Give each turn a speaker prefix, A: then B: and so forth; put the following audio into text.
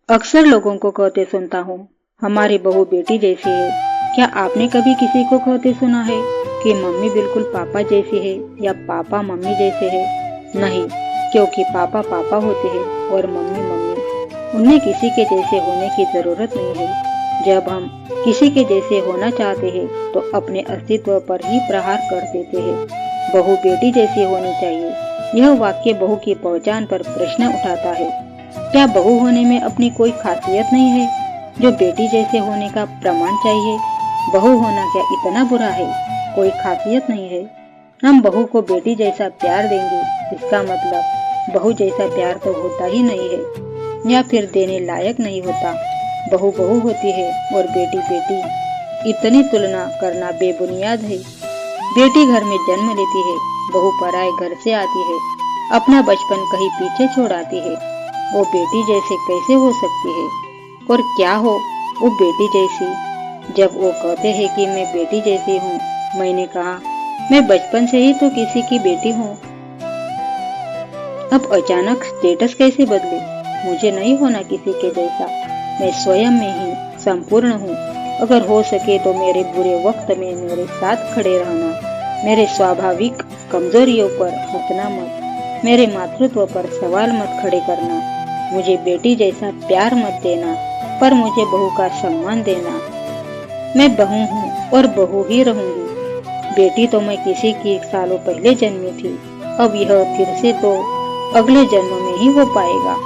A: अक्सर लोगों को कहते सुनता हूँ, हमारी बहू बेटी जैसी है। क्या आपने कभी किसी को कहते सुना है कि मम्मी बिल्कुल पापा जैसी है या पापा मम्मी जैसे है? नहीं, क्योंकि पापा पापा होते हैं और मम्मी मम्मी। उन्हें किसी के जैसे होने की जरूरत नहीं है। जब हम किसी के जैसे होना चाहते हैं तो अपने अस्तित्व पर ही प्रहार कर देते हैं। बहू बेटी जैसी होनी चाहिए, यह वाक्य बहू की पहचान पर प्रश्न उठाता है। क्या बहू होने में अपनी कोई खासियत नहीं है जो बेटी जैसे होने का प्रमाण चाहिए? बहू होना क्या इतना बुरा है? कोई खासियत नहीं है। हम बहू को बेटी जैसा प्यार देंगे, इसका मतलब बहू जैसा प्यार तो होता ही नहीं है या फिर देने लायक नहीं होता। बहू बहू होती है और बेटी बेटी। इतनी तुलना करना बेबुनियाद है। बेटी घर में जन्म लेती है, बहू पराए घर से आती है, अपना बचपन कहीं पीछे छोड़ आती है। वो बेटी जैसे कैसे हो सकती है? और क्या हो वो बेटी जैसी? जब वो कहते हैं कि मैं बेटी जैसी हूँ, मैंने कहा मैं बचपन से ही तो किसी की बेटी हूँ। अब अचानक स्टेटस कैसे बदले? मुझे नहीं होना किसी के जैसा। मैं स्वयं में ही संपूर्ण हूँ। अगर हो सके तो मेरे बुरे वक्त में मेरे साथ खड़े रहना। मेरे स्वाभाविक कमजोरियों पर हंसना मत। मेरे मातृत्व पर सवाल मत खड़े करना। मुझे बेटी जैसा प्यार मत देना, पर मुझे बहू का सम्मान देना। मैं बहू हूँ और बहू ही रहूंगी। बेटी तो मैं किसी की सालों पहले जन्मी थी। अब यह फिर से तो अगले जन्म में ही हो पाएगा।